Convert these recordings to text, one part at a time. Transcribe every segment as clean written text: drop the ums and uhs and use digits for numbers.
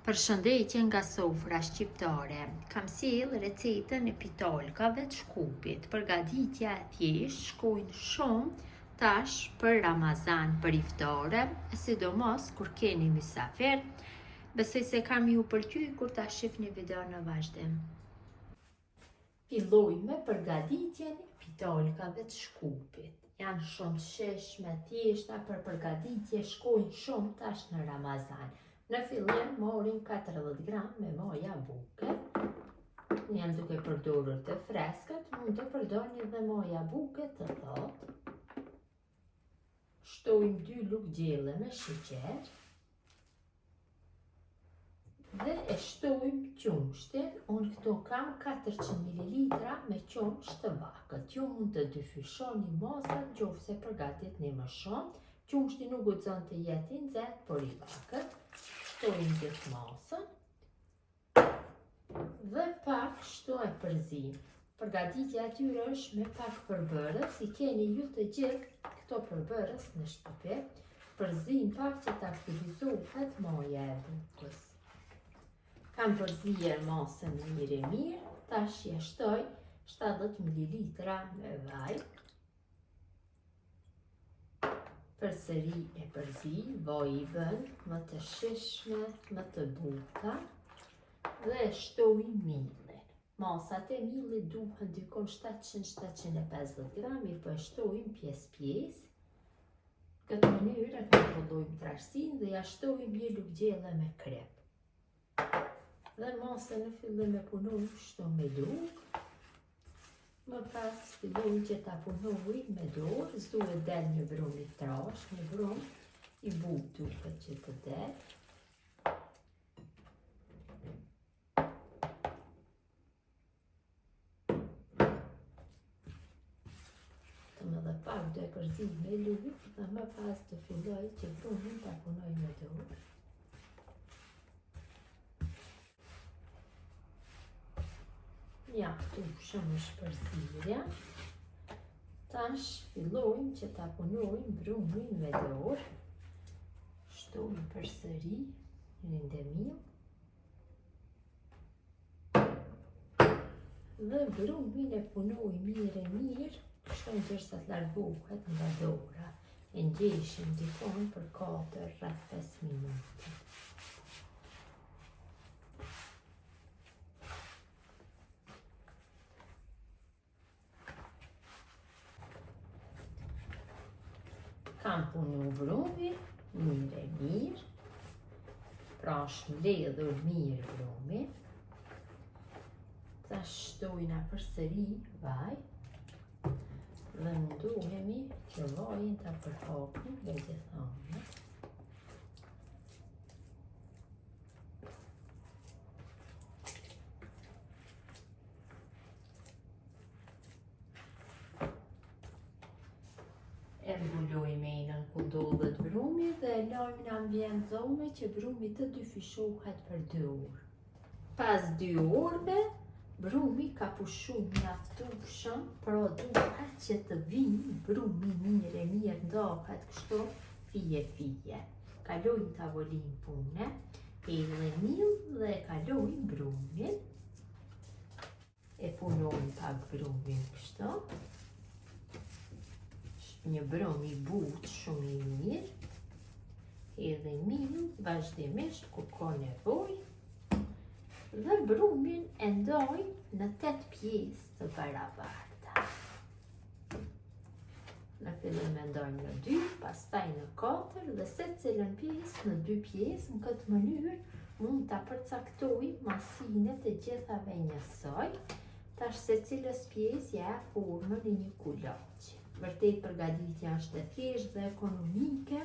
Përshëndetje nga sofra shqiptare. Kam sjellë recetën e pitolkave të Shkupit. Përgatitja e thjeshtë, shkojnë shumë tash për Ramazan, për iftare, sidomos kur keni mysafir. Besoj se kam ju pëlqyer kur ta shihni video në vazhdim. Filloj me përgatitjen e pitolkave të Shkupit. Janë shumë të shijshme, thjeshta për përgatitje, shkojnë shumë tash në Ramazan. Në fillim morim 40 gram me moja buke. Jam duke përdorur të freskët, mund të përdorni edhe moja buke të thotë. Shtojmë 2 lugë gjelle me sheqer. Dhe e shtojmë qumshtin. Unë këto kam 400 ml me qumsht të vakët. Ju mund të dyfyshoni mosën nëse përgatitni më shumë. Qumshti nuk guxon të jetë i nxehtë, por i vakët. Shtojmë gjithë mosën dhe pak shtoj përzim. Përgatitja atyre është me pak përbërës, i keni ju të gjithë këto përbërës në shtëpi. Përzim pak që ta aktivizohet moja e bukës. Kam përzier mosën mirë, tash ja shtoj 70 ml me vaj. Përsëri e përzi, vaj i vën, më të shishme, më të buta dhe shtoj millin. Masat e millit duhen dikon 700-750 gram, po e shtojmë pjesë. Këtë mënyrë e kontrollojmë trashësinë dhe ja shtojmë 1 lugë gjelle me krep. Dhe masën në fillim e punojmë kështu me lugë. Më pas fillojmë që ta punojmë me dorë, s'duhet del një brum i trash, një brum i butë duket që të del. Të më dhe pak do e përzim me lugë dhe më pas të filloj që brumin ta punoj me dorë. Mjaftueshëm është përzierja. Tash fillojmë që ta punojmë brumin me dorë. Shtojmë përsëri rindemill. Dhe brumin e punojmë mirë, kështu derisa të largohet nga dora. E ngjeshim dikon për 4 rreth 5 minuta. Kam punu brumin, mirë, pra është mbledhur mirë brumi. Tash shtojna përsëri vaj dhe mundohemi që vajin ta përhapim nga gjithë anët. E mbulojmë enën ku ndodhet brumi dhe e lajmë në ambient dhome që brumi të dyfishohet për 2 orë. Pas 2 orëve, brumi ka pushu mjaftueshëm, pra duhet që të vinë brumi mirë ndahet kështu fije. Kalojmë tavolinë pune, edhe mill dhe e kalojmë brumin. E punojmë pak brumin kështu. Një brum i butë shumë i mirë, edhe mill vazhdimisht ku ka nevojë, dhe brumin e ndajmë në 8 pjesë të barabarta. Në fillim e ndajmë në 2, pastaj në 4 dhe secilën pjesë në 2 pjesë. Në këtë mënyrë mund ta përcaktojmë masinet e gjithave njësoj. Tash secilës pjesë ja formën e një kulaçi. Vërtet përgatitja është e thjeshtë dhe ekonomike.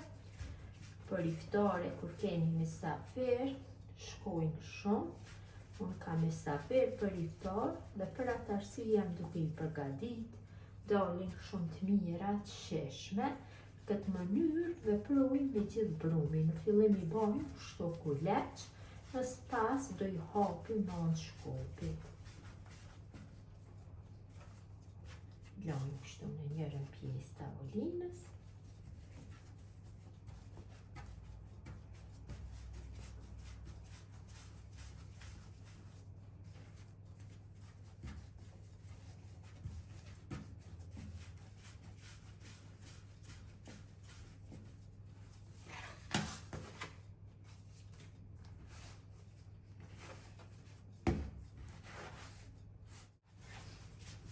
Për iftare kur keni mysafir, shkojnë shumë. Unë kam mysafir për iftar dhe për atë arsye jam duke i përgatit. Dalin shumë të mira, të shijshme. Këtë mënyrë veprojmë me gjithë brumin. Në fillim i bëjmë kështu kulaç, pas pas do i hapim anë Shkupit. Lajmë kështu në njërën pjesë tavolinës.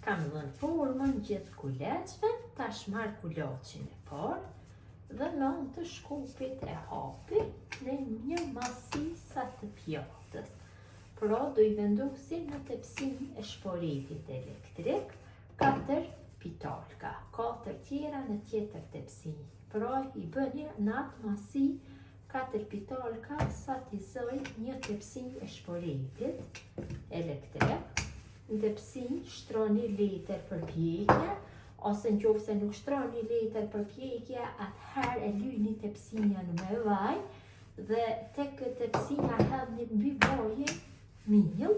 Kam dhënë formën gjithë kuleçve, tash marr kuloçin e parë dhe me anë të shkupit e hapi në një masi sa të pjatës. Pra do I vendosi në tepsinë e shporitit elektrik 4 pitolka, 4 tjera në tjetër tepsinë. Pra I bëni në atë masi 4 pitolka sa t'i zoj një tepsinë e shporitit elektrik. Në tepsinë shtroni letër për pjekje, ose nëse nuk shtroni letër për pjekje, atëherë e lyni tepsinën me vaj dhe tek tepsinja hedhni mbi vajin miell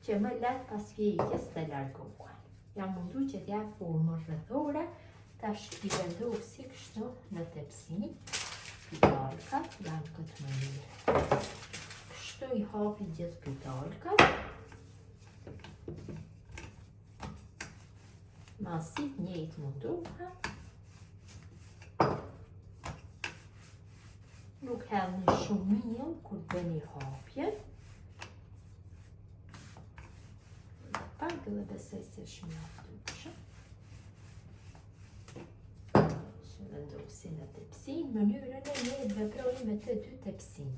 që më lehtë pas pjekjes të largohen. Jam mundu që t'ja formën rrethore, tash I vendosi kështu në tepsinë. Pitolkat janë këtë mënyrë. Kështu I hapi gjithë pitolkat. Masit njëjtë munduhet. Nuk hedhni shumë miell kur bëni hapjen. Pak dhe besoj se është mjaftueshëm. Vendosi në tepsinë, mënyrën e ne të veprojmë me të dy tepsinë.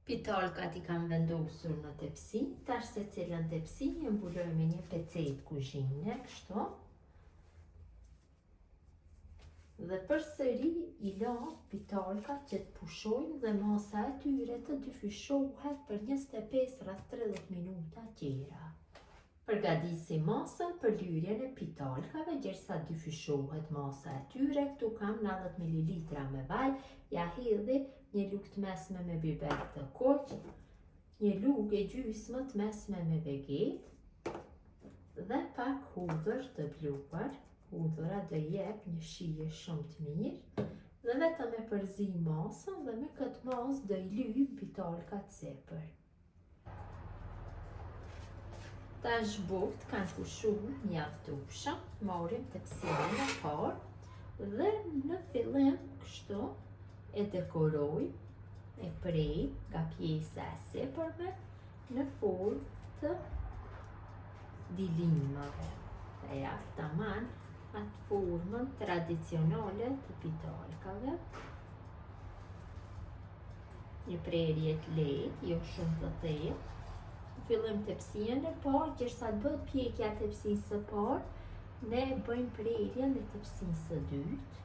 Pitolkat I kam vendosur në tepsinë, tash secilën tepsinë e mbuloj me një pecetë kuzhine, kështu. Dhe përsëri I la pitolkat që të pushojnë dhe masa e tyre të dyfishohet për 25 rreth 30 minuta tjera. Përgatisi masën për lyrjen e pitolkave derisa dyfishohet masa e tyre. Këtu kam 90 ml me vaj, ja hedhi një lugë të mesme me biber të koq, një lugë e gjysmë të mesme me vegetë dhe pak hudhër të bluar. Hudhëra do jep një shije shumë të mirë dhe vetëm e përzi masën dhe me këtë masë do I lyj pitolkat sipër. Tash bukt kanë pushuar mjaftueshëm, marrim tepsinën e parë dhe në fillim kështu e dekoroj, e prej nga pjesa e sipërme në formë të dilimave. E ja tamam atë formën tradicionale të pitolkave. Një prerje të lehtë, jo shumë të thellë. Fillim tepsinë e parë, derisa të bëhet pjekja e tepsisë së parë, ne bëjmë prerjen e tepsisë së dytë.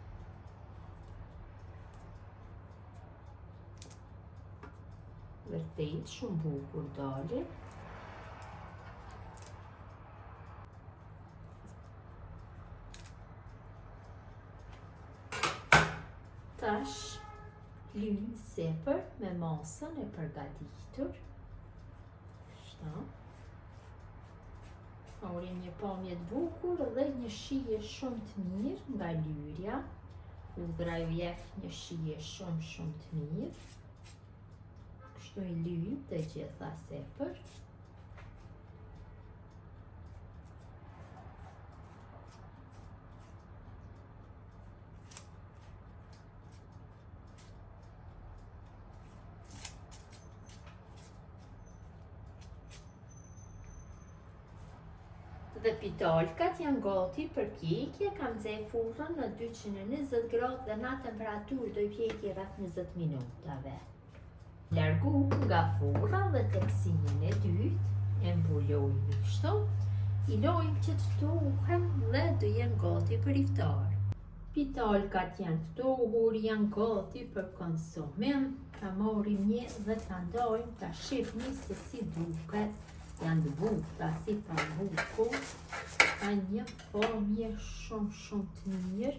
Vërtet shumë bukur dali. Tash lyjmë sipër me masën e përgatitur. Marrim një pamje të bukur dhe një shije shumë të mirë nga lyrja. Hudhra ju jep një shije shumë të mirë. Kështu I lyjmë të gjitha sipër. Dhe pitolkat janë gati për pjekje, kam nxjerr furrën në 220 gradë dhe në temperaturë do I pjeki rreth 20 minutave. Largu nga furra dhe tepsinën e dytë e mbulojmë kështu. I lojmë që të ftohen dhe do jenë gati për iftar. Pitolkat janë ftohur, janë gati për konsumim. Ta marrim një dhe ta ndajmë, ta shihni se si duket. Janë të bukta si pamuku, ka një pamje shumë të mirë.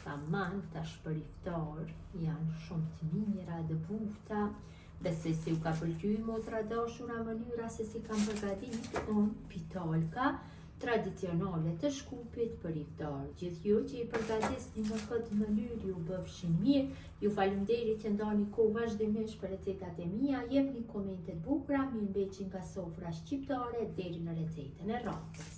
Tamam tash për iftar, janë shumë të mira dhe bukta. Besoj se ju ka pëlqyer motra dashura mënyra se si kam përgatitur pitolka tradicionale të Shkupit për iftar. Gjithë ju që I përgatisni në këtë mënyrë ju bëfshin mirë. Ju faleminderit që ndani kohë vazhdimisht për recetat e mia. Jepni komente të bukura, mirëmbëjtje nga sofra shqiptare deri në recetën e radhës.